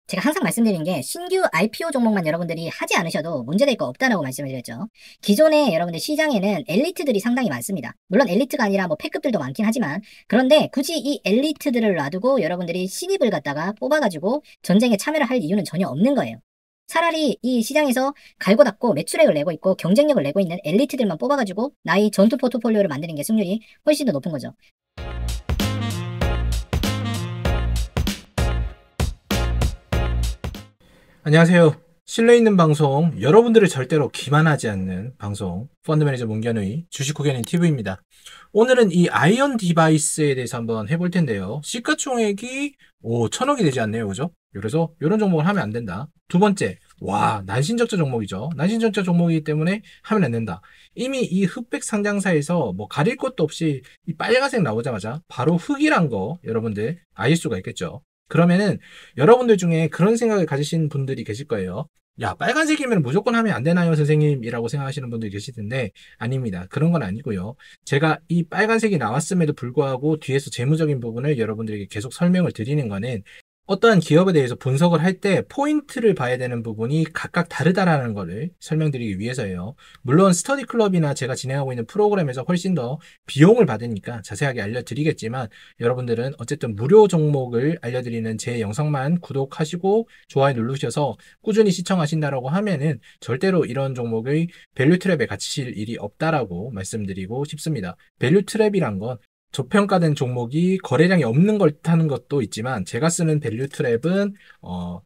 제가 항상 말씀드리는 게 신규 IPO 종목만 여러분들이 하지 않으셔도 문제될 거 없다라고 말씀을 드렸죠. 기존에 여러분들 시장에는 엘리트들이 상당히 많습니다. 물론 엘리트가 아니라 뭐 패급들도 많긴 하지만 그런데 굳이 이 엘리트들을 놔두고 여러분들이 신입을 갖다가 뽑아가지고 전쟁에 참여를 할 이유는 전혀 없는 거예요. 차라리 이 시장에서 갈고 닦고 매출액을 내고 있고 경쟁력을 내고 있는 엘리트들만 뽑아가지고 나의 전투 포트폴리오를 만드는 게 승률이 훨씬 더 높은 거죠. 안녕하세요. 신뢰 있는 방송, 여러분들을 절대로 기만하지 않는 방송, 펀드 매니저 문견의 주식 호견인 TV입니다. 오늘은 이 아이언 디바이스에 대해서 한번 해볼 텐데요. 시가총액이 1,000억이 되지 않네요. 그죠? 그래서 이런 종목을 하면 안 된다. 두 번째, 와, 난신적자 종목이죠. 난신적자 종목이기 때문에 하면 안 된다. 이미 이 흑백 상장사에서 뭐 가릴 것도 없이 이 빨간색 나오자마자 바로 흑이란 거 여러분들 아실 수가 있겠죠. 그러면은 여러분들 중에 그런 생각을 가지신 분들이 계실 거예요. 야, 빨간색이면 무조건 하면 안 되나요, 선생님이라고 생각하시는 분들이 계실 텐데, 아닙니다. 그런 건 아니고요. 제가 이 빨간색이 나왔음에도 불구하고 뒤에서 재무적인 부분을 여러분들에게 계속 설명을 드리는 거는 어떠한 기업에 대해서 분석을 할 때 포인트를 봐야 되는 부분이 각각 다르다라는 것을 설명드리기 위해서예요. 물론 스터디 클럽이나 제가 진행하고 있는 프로그램에서 훨씬 더 비용을 받으니까 자세하게 알려드리겠지만 여러분들은 어쨌든 무료 종목을 알려드리는 제 영상만 구독하시고 좋아요 누르셔서 꾸준히 시청하신다라고 하면은 절대로 이런 종목의 밸류 트랩에 갇히실 일이 없다라고 말씀드리고 싶습니다. 밸류 트랩이란 건 저평가된 종목이 거래량이 없는 걸 뜻하는 것도 있지만 제가 쓰는 밸류 트랩은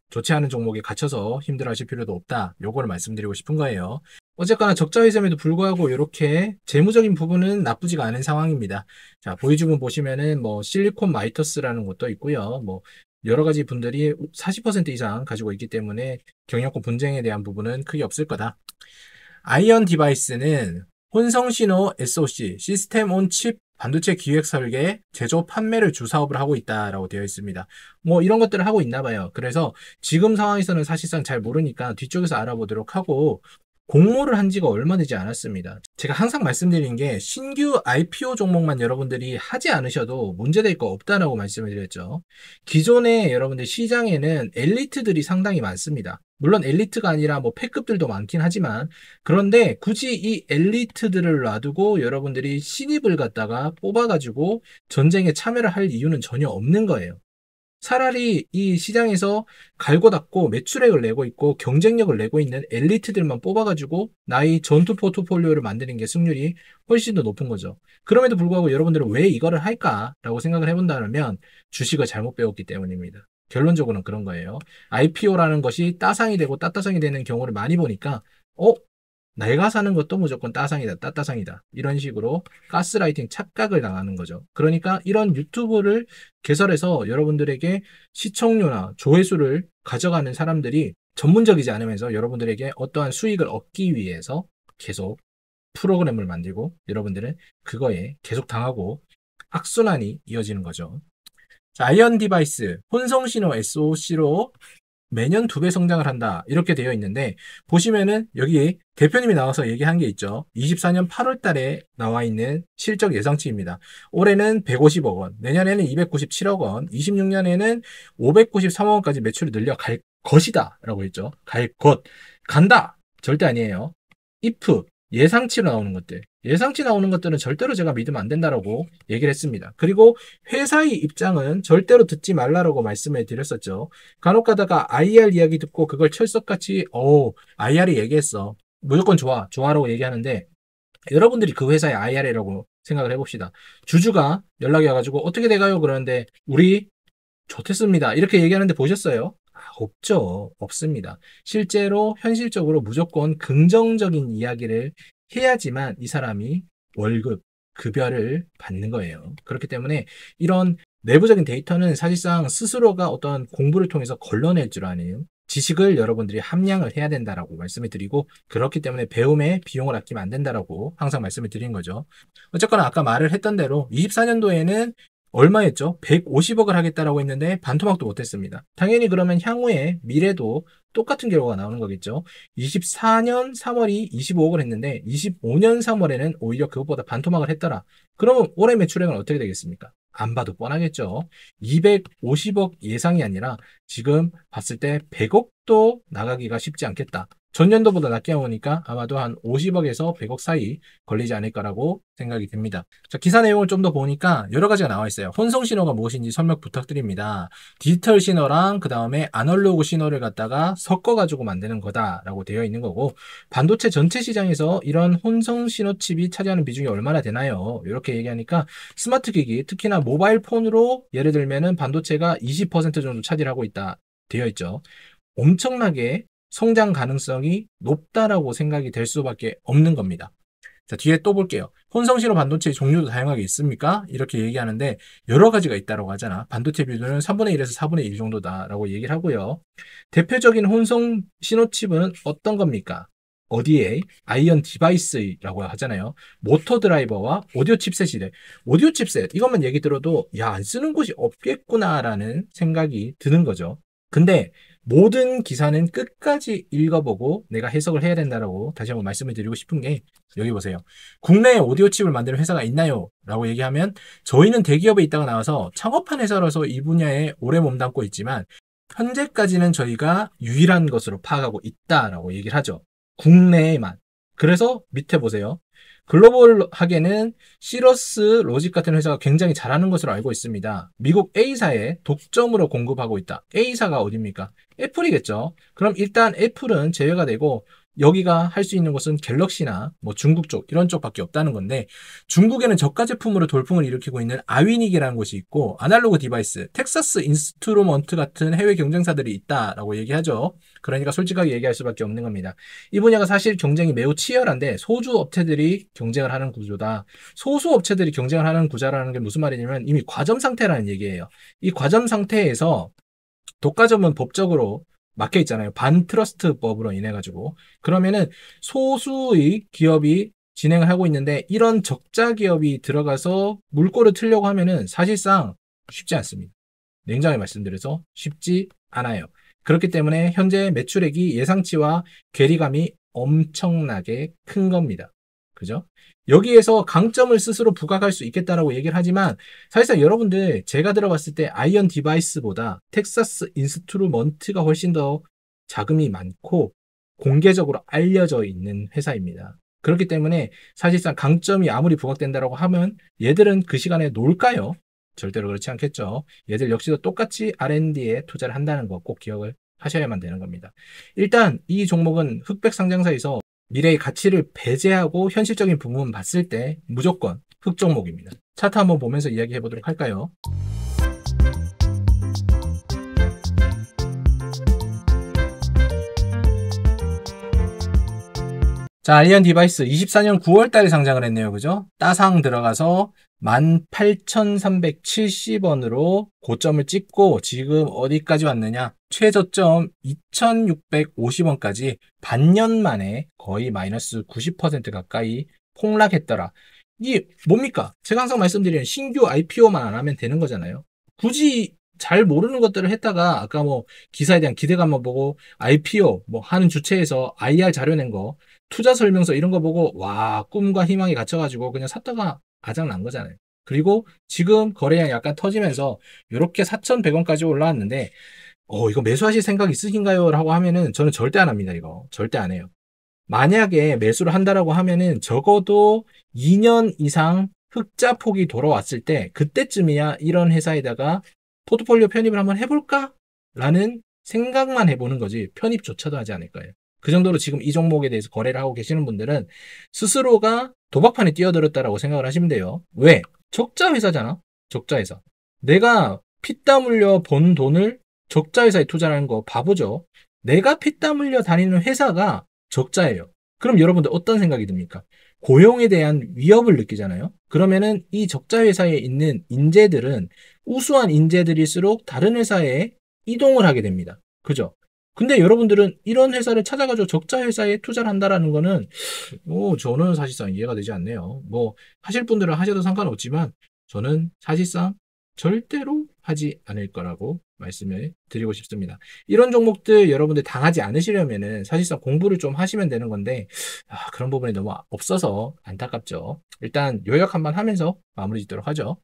좋지 않은 종목에 갇혀서 힘들어하실 필요도 없다. 요거를 말씀드리고 싶은 거예요. 어쨌거나 적자 회점에도 불구하고 이렇게 재무적인 부분은 나쁘지가 않은 상황입니다. 자, 보이주분 보시면은 뭐 실리콘 마이터스라는 것도 있고요. 뭐 여러 가지 분들이 40% 이상 가지고 있기 때문에 경영권 분쟁에 대한 부분은 크게 없을 거다. 아이언 디바이스는 혼성신호 SoC, 시스템 온 칩 반도체 기획 설계, 제조, 판매를 주 사업을 하고 있다라고 되어 있습니다. 뭐 이런 것들을 하고 있나 봐요. 그래서 지금 상황에서는 사실상 잘 모르니까 뒤쪽에서 알아보도록 하고 공모를 한 지가 얼마 되지 않았습니다. 제가 항상 말씀드린 게 신규 IPO 종목만 여러분들이 하지 않으셔도 문제될 거 없다라고 말씀을 드렸죠. 기존에 여러분들 시장에는 엘리트들이 상당히 많습니다. 물론 엘리트가 아니라 뭐 패급들도 많긴 하지만 그런데 굳이 이 엘리트들을 놔두고 여러분들이 신입을 갖다가 뽑아가지고 전쟁에 참여를 할 이유는 전혀 없는 거예요. 차라리 이 시장에서 갈고 닦고 매출액을 내고 있고 경쟁력을 내고 있는 엘리트들만 뽑아가지고 나의 전투 포트폴리오를 만드는 게 승률이 훨씬 더 높은 거죠. 그럼에도 불구하고 여러분들은 왜 이거를 할까라고 생각을 해본다면 주식을 잘못 배웠기 때문입니다. 결론적으로는 그런 거예요. IPO라는 것이 따상이 되고 따따상이 되는 경우를 많이 보니까 내가 사는 것도 무조건 따상이다, 따따상이다. 이런 식으로 가스라이팅 착각을 당하는 거죠. 그러니까 이런 유튜브를 개설해서 여러분들에게 시청료나 조회수를 가져가는 사람들이 전문적이지 않으면서 여러분들에게 어떠한 수익을 얻기 위해서 계속 프로그램을 만들고 여러분들은 그거에 계속 당하고 악순환이 이어지는 거죠. 자, 아이언 디바이스, 혼성신호 SoC로 매년 2배 성장을 한다. 이렇게 되어 있는데, 보시면은 여기 대표님이 나와서 얘기한 게 있죠. 24년 8월 달에 나와 있는 실적 예상치입니다. 올해는 150억 원, 내년에는 297억 원, 26년에는 593억 원까지 매출이 늘려갈 것이다. 라고 했죠. 갈 것. 간다! 절대 아니에요. if, 예상치로 나오는 것들. 예상치 나오는 것들은 절대로 제가 믿으면 안 된다라고 얘기를 했습니다. 그리고 회사의 입장은 절대로 듣지 말라라고 말씀을 드렸었죠. 간혹 가다가 IR 이야기 듣고 그걸 철석같이 IR이 얘기했어. 무조건 좋아. 좋아라고 얘기하는데 여러분들이 그 회사의 IR이라고 생각을 해봅시다. 주주가 연락이 와가지고 어떻게 돼가요? 그러는데 우리 좋겠습니다. 이렇게 얘기하는데 보셨어요? 없죠. 없습니다. 실제로 현실적으로 무조건 긍정적인 이야기를 해야지만 이 사람이 월급, 급여를 받는 거예요. 그렇기 때문에 이런 내부적인 데이터는 사실상 스스로가 어떤 공부를 통해서 걸러낼 줄 아는 지식을 여러분들이 함량을 해야 된다라고 말씀을 드리고 그렇기 때문에 배움에 비용을 아끼면 안 된다라고 항상 말씀을 드린 거죠. 어쨌거나 아까 말을 했던 대로 24년도에는 얼마였죠? 150억을 하겠다라고 했는데 반토막도 못했습니다. 당연히 그러면 향후에 미래도 똑같은 결과가 나오는 거겠죠. 24년 3월이 25억을 했는데 25년 3월에는 오히려 그것보다 반토막을 했더라. 그러면 올해 매출액은 어떻게 되겠습니까? 안 봐도 뻔하겠죠. 250억 예상이 아니라 지금 봤을 때 100억도 나가기가 쉽지 않겠다. 전년도보다 낮게 나오니까 아마도 한 50억에서 100억 사이 걸리지 않을까라고 생각이 듭니다. 자, 기사 내용을 좀 더 보니까 여러 가지가 나와 있어요. 혼성 신호가 무엇인지 설명 부탁드립니다. 디지털 신호랑 그 다음에 아날로그 신호를 갖다가 섞어가지고 만드는 거다라고 되어 있는 거고, 반도체 전체 시장에서 이런 혼성 신호 칩이 차지하는 비중이 얼마나 되나요? 이렇게 얘기하니까 스마트 기기, 특히나 모바일 폰으로 예를 들면은 반도체가 20% 정도 차지하고 있다 되어 있죠. 엄청나게 성장 가능성이 높다라고 생각이 될 수밖에 없는 겁니다. 자, 뒤에 또 볼게요. 혼성신호 반도체 종류도 다양하게 있습니까? 이렇게 얘기하는데 여러 가지가 있다고 하잖아. 반도체 비율은 3분의 1에서 4분의 1 정도다라고 얘기를 하고요. 대표적인 혼성 신호칩은 어떤 겁니까? 어디에? 아이언 디바이스라고 하잖아요. 모터 드라이버와 오디오 칩셋이래. 오디오 칩셋, 이것만 얘기 들어도 야, 안 쓰는 곳이 없겠구나라는 생각이 드는 거죠. 근데 모든 기사는 끝까지 읽어보고 내가 해석을 해야 된다라고 다시 한번 말씀을 드리고 싶은 게, 여기 보세요. 국내에 오디오 칩을 만드는 회사가 있나요? 라고 얘기하면 저희는 대기업에 있다가 나와서 창업한 회사라서 이 분야에 오래 몸담고 있지만 현재까지는 저희가 유일한 것으로 파악하고 있다라고 얘기를 하죠. 국내에만. 그래서 밑에 보세요. 글로벌하게는 시러스 로직 같은 회사가 굉장히 잘하는 것으로 알고 있습니다. 미국 A사에 독점으로 공급하고 있다. A사가 어디입니까? 애플이겠죠. 그럼 일단 애플은 제외가 되고 여기가 할 수 있는 것은 갤럭시나 뭐 중국 쪽 이런 쪽밖에 없다는 건데, 중국에는 저가 제품으로 돌풍을 일으키고 있는 아위닉이라는 곳이 있고 아날로그 디바이스, 텍사스 인스트루먼트 같은 해외 경쟁사들이 있다라고 얘기하죠. 그러니까 솔직하게 얘기할 수밖에 없는 겁니다. 이 분야가 사실 경쟁이 매우 치열한데 소주 업체들이 경쟁을 하는 구조다. 소수 업체들이 경쟁을 하는 구조라는 게 무슨 말이냐면 이미 과점 상태라는 얘기예요. 이 과점 상태에서 독과점은 법적으로 막혀 있잖아요. 반트러스트법으로 인해 가지고. 그러면은 소수의 기업이 진행을 하고 있는데 이런 적자 기업이 들어가서 물꼬를 틀려고 하면은 사실상 쉽지 않습니다. 냉정하게 말씀드려서 쉽지 않아요. 그렇기 때문에 현재 매출액이 예상치와 괴리감이 엄청나게 큰 겁니다. 그죠? 여기에서 강점을 스스로 부각할 수 있겠다라고 얘기를 하지만 사실상 여러분들 제가 들어봤을 때 아이언 디바이스보다 텍사스 인스트루먼트가 훨씬 더 자금이 많고 공개적으로 알려져 있는 회사입니다. 그렇기 때문에 사실상 강점이 아무리 부각된다라고 하면 얘들은 그 시간에 놀까요? 절대로 그렇지 않겠죠. 얘들 역시도 똑같이 R&D에 투자를 한다는 거 꼭 기억을 하셔야만 되는 겁니다. 일단 이 종목은 흑백 상장사에서 미래의 가치를 배제하고 현실적인 부분 봤을 때 무조건 흑 종목입니다. 차트 한번 보면서 이야기해 보도록 할까요? 자, 아이언 디바이스 24년 9월 달에 상장을 했네요. 그죠? 따상 들어가서 18,370원으로 고점을 찍고 지금 어디까지 왔느냐? 최저점 2,650원까지 반년 만에 거의 마이너스 90% 가까이 폭락했더라. 이게 뭡니까? 제가 항상 말씀드리는 신규 IPO만 안 하면 되는 거잖아요. 굳이 잘 모르는 것들을 했다가 아까 뭐 기사에 대한 기대감만 보고 IPO 뭐 하는 주체에서 IR 자료 낸 거, 투자 설명서 이런 거 보고 와, 꿈과 희망이 갇혀가지고 그냥 샀다가 아작난 거잖아요. 그리고 지금 거래량이 약간 터지면서 이렇게 4,100원까지 올라왔는데 이거 매수하실 생각 있으신가요? 라고 하면은 저는 절대 안 합니다. 이거 절대 안 해요. 만약에 매수를 한다라고 하면은 적어도 2년 이상 흑자 폭이 돌아왔을 때 그때쯤이야 이런 회사에다가 포트폴리오 편입을 한번 해볼까? 라는 생각만 해보는 거지 편입조차도 하지 않을 거예요. 그 정도로 지금 이 종목에 대해서 거래를 하고 계시는 분들은 스스로가 도박판에 뛰어들었다라고 생각을 하시면 돼요. 왜? 적자 회사잖아. 적자 회사. 내가 피땀 흘려 번 돈을 적자 회사에 투자하는 거 바보죠. 내가 피땀 흘려 다니는 회사가 적자예요. 그럼 여러분들 어떤 생각이 듭니까? 고용에 대한 위협을 느끼잖아요. 그러면은 이 적자 회사에 있는 인재들은 우수한 인재들일수록 다른 회사에 이동을 하게 됩니다. 그죠? 근데 여러분들은 이런 회사를 찾아가지고 적자 회사에 투자를 한다라는 거는 저는 사실상 이해가 되지 않네요. 뭐 하실 분들은 하셔도 상관없지만 저는 사실상 절대로 하지 않을 거라고 말씀을 드리고 싶습니다. 이런 종목들 여러분들 당하지 않으시려면은 사실상 공부를 좀 하시면 되는 건데, 그런 부분이 너무 없어서 안타깝죠. 일단 요약 한번 하면서 마무리 짓도록 하죠.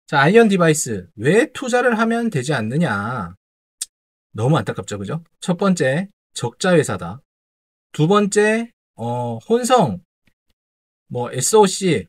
자, 아이언 디바이스. 왜 투자를 하면 되지 않느냐? 너무 안타깝죠, 그죠? 첫 번째, 적자 회사다. 두 번째, 혼성, SOC,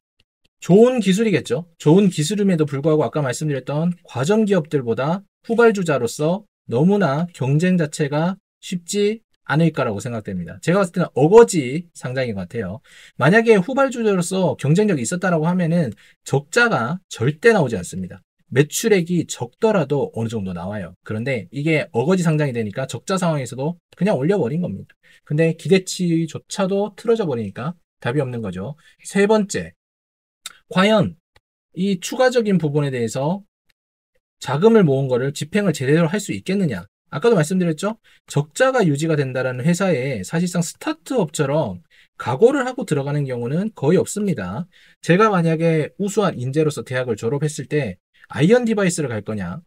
좋은 기술이겠죠. 좋은 기술임에도 불구하고 아까 말씀드렸던 과정 기업들보다 후발주자로서 너무나 경쟁 자체가 쉽지 않을까라고 생각됩니다. 제가 봤을 때는 어거지 상장인 것 같아요. 만약에 후발주자로서 경쟁력이 있었다라고 하면은 적자가 절대 나오지 않습니다. 매출액이 적더라도 어느 정도 나와요. 그런데 이게 어거지 상장이 되니까 적자 상황에서도 그냥 올려버린 겁니다. 근데 기대치조차도 틀어져 버리니까 답이 없는 거죠. 세 번째, 과연 이 추가적인 부분에 대해서 자금을 모은 거를 집행을 제대로 할 수 있겠느냐? 아까도 말씀드렸죠? 적자가 유지가 된다는 회사에 사실상 스타트업처럼 각오를 하고 들어가는 경우는 거의 없습니다. 제가 만약에 우수한 인재로서 대학을 졸업했을 때 아이언 디바이스를 갈 거냐?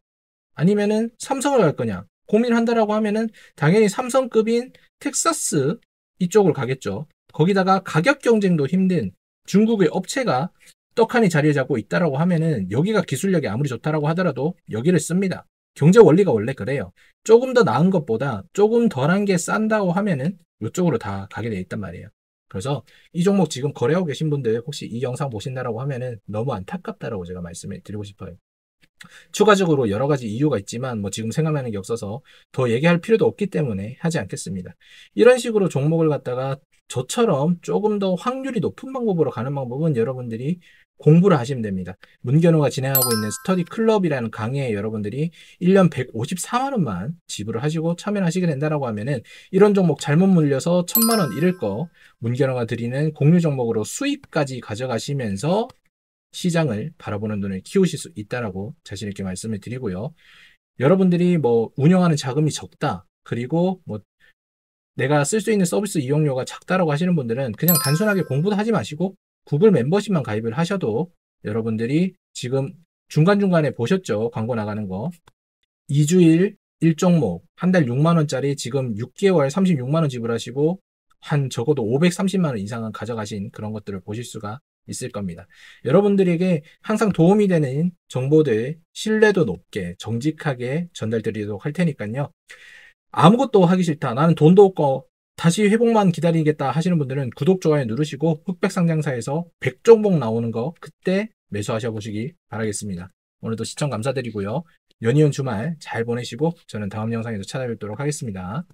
아니면은 삼성을 갈 거냐? 고민을 한다라고 하면은 당연히 삼성급인 텍사스 이쪽으로 가겠죠. 거기다가 가격 경쟁도 힘든 중국의 업체가 떡하니 자리를 잡고 있다라고 하면은 여기가 기술력이 아무리 좋다라고 하더라도 여기를 씁니다. 경제 원리가 원래 그래요. 조금 더 나은 것보다 조금 덜한 게 싼다고 하면은 이쪽으로 다 가게 돼 있단 말이에요. 그래서 이 종목 지금 거래하고 계신 분들 혹시 이 영상 보신다라고 하면은 너무 안타깝다라고 제가 말씀을 드리고 싶어요. 추가적으로 여러 가지 이유가 있지만 지금 생각나는 게 없어서 더 얘기할 필요도 없기 때문에 하지 않겠습니다. 이런 식으로 종목을 갖다가 저처럼 조금 더 확률이 높은 방법으로 가는 방법은 여러분들이 공부를 하시면 됩니다. 문견호가 진행하고 있는 스터디 클럽이라는 강의에 여러분들이 1년 154만 원만 지불을 하시고 참여를 하시게 된다라고 하면은 이런 종목 잘못 물려서 1000만 원 잃을 거 문견호가 드리는 공유 종목으로 수익까지 가져가시면서 시장을 바라보는 눈을 키우실 수 있다라고 자신 있게 말씀을 드리고요. 여러분들이 운영하는 자금이 적다. 그리고 내가 쓸 수 있는 서비스 이용료가 작다라고 하시는 분들은 그냥 단순하게 공부도 하지 마시고 구글 멤버십만 가입을 하셔도 여러분들이 지금 중간중간에 보셨죠? 광고 나가는 거. 2주일 1종목 한 달 6만 원짜리 지금 6개월 36만 원 지불하시고 한 적어도 530만 원 이상은 가져가신 그런 것들을 보실 수가 있을 겁니다. 여러분들에게 항상 도움이 되는 정보들 신뢰도 높게 정직하게 전달드리도록 할 테니까요. 아무것도 하기 싫다. 나는 돈도 없고 다시 회복만 기다리겠다 하시는 분들은 구독, 좋아요 누르시고 흑백상장사에서 100종목 나오는 거 그때 매수하셔 보시기 바라겠습니다. 오늘도 시청 감사드리고요. 연이은 주말 잘 보내시고 저는 다음 영상에서 찾아뵙도록 하겠습니다.